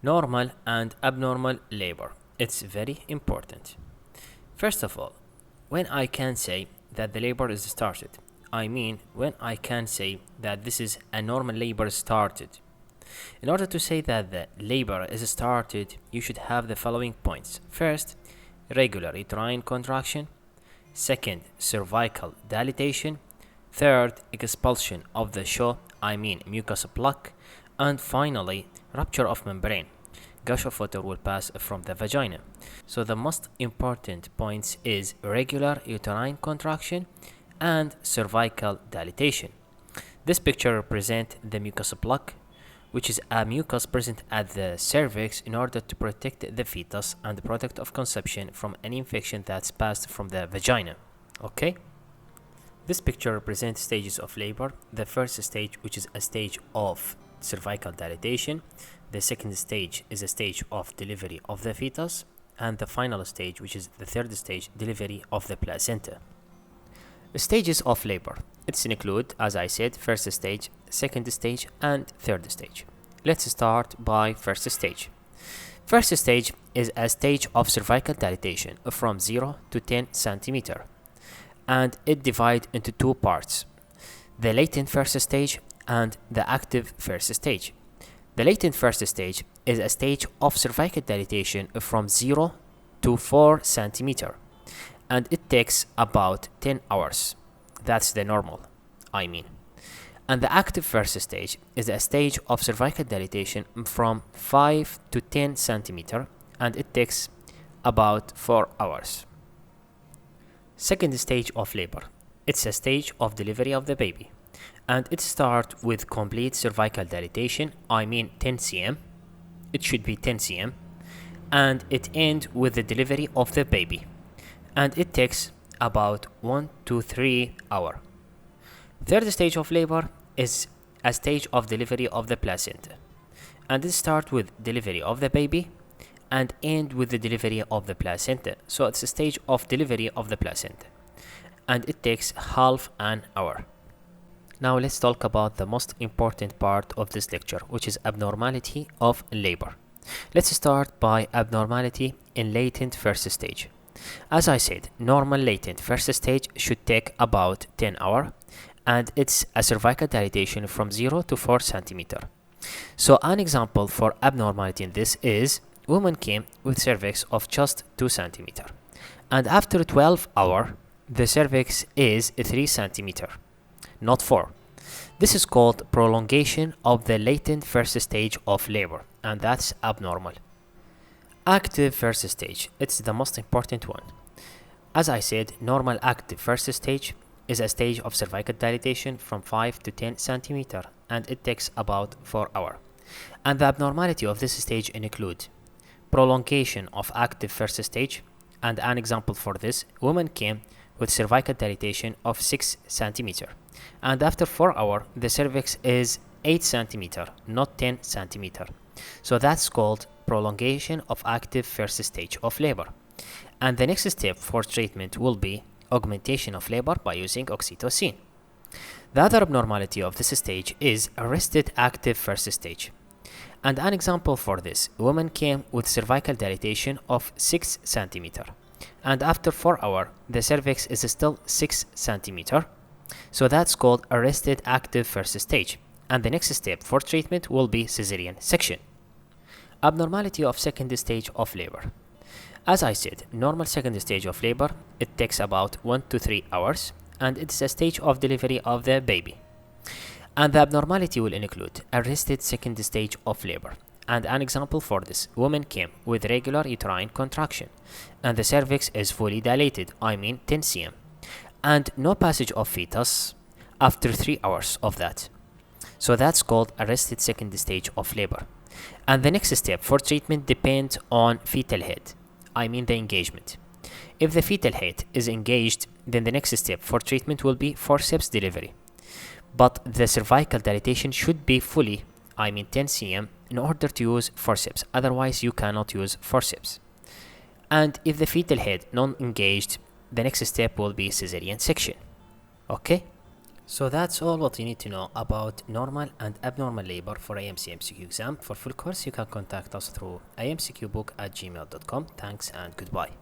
Normal and abnormal labor. It's very important. First of all, when I can say that the labor is started, I mean when I can say that this is a normal labor started. In order to say that the labor is started, you should have the following points. First, regular uterine contraction. Second, cervical dilatation. Third, expulsion of the shaw, I mean mucus plug. And finally, rupture of membrane. Gush of water will pass from the vagina. So the most important points is regular uterine contraction and cervical dilatation. This picture represents the mucus plug, which is a mucus present at the cervix in order to protect the fetus and the product of conception from any infection that's passed from the vagina. Okay? This picture represents stages of labor. The first stage, which is a stage of cervical dilatation. The second stage is a stage of delivery of the fetus. And the final stage, which is the third stage, delivery of the placenta. Stages of labor. It's include, as I said, first stage, second stage, and third stage. Let's start by first stage. First stage is a stage of cervical dilatation from 0 to 10 centimeter, and it divides into two parts: the latent first stage and the active first stage. The latent first stage is a stage of cervical dilatation from 0 to 4 centimeter, and it takes about 10 hours. That's the normal, I mean. And the active first stage is a stage of cervical dilatation from 5 to 10 centimeter, and it takes about 4 hours. Second stage of labor. It's a stage of delivery of the baby, and it starts with complete cervical dilatation, I mean 10 cm. It should be 10 cm, and it ends with the delivery of the baby, and it takes about 1 to 3 hours. Third stage of labor is a stage of delivery of the placenta, and it starts with delivery of the baby and end with the delivery of the placenta. So it's a stage of delivery of the placenta, and it takes half an hour. Now let's talk about the most important part of this lecture, which is abnormality of labor. Let's start by abnormality in latent first stage. As I said, normal latent first stage should take about 10 hours, and it's a cervical dilatation from 0 to 4 centimeter. So an example for abnormality in this is woman came with cervix of just 2 centimeter, and after 12 hours the cervix is 3 centimeter, not 4. This is called prolongation of the latent first stage of labor, and that's abnormal. Active first stage, it's the most important one. As I said, normal active first stage is a stage of cervical dilatation from 5 to 10 centimeter, and it takes about 4 hours. And the abnormality of this stage include prolongation of active first stage, and an example for this, woman came with cervical dilatation of 6 centimeter, and after 4 hours the cervix is 8 centimeter, not 10 centimeter. So that's called prolongation of active first stage of labor. And the next step for treatment will be augmentation of labor by using oxytocin. The other abnormality of this stage is arrested active first stage. And an example for this, a woman came with cervical dilatation of 6 centimeter, and after 4 hours the cervix is still 6 centimeter. So that's called arrested active first stage. And the next step for treatment will be cesarean section. Abnormality of second stage of labor. As I said, normal second stage of labor, it takes about 1 to 3 hours, and it's a stage of delivery of the baby. And the abnormality will include arrested second stage of labor. And an example for this, woman came with regular uterine contraction, and the cervix is fully dilated, I mean 10 cm, and no passage of fetus after 3 hours of that. So that's called arrested second stage of labor. And the next step for treatment depends on fetal head, I mean the engagement. If the fetal head is engaged, then the next step for treatment will be forceps delivery. But the cervical dilatation should be fully, I mean 10 cm, in order to use forceps. Otherwise you cannot use forceps. And if the fetal head non-engaged, the next step will be cesarean section. Okay? So that's all what you need to know about normal and abnormal labor for AMC MCQ exam. For full course, you can contact us through amcqbook@gmail.com. Thanks and goodbye.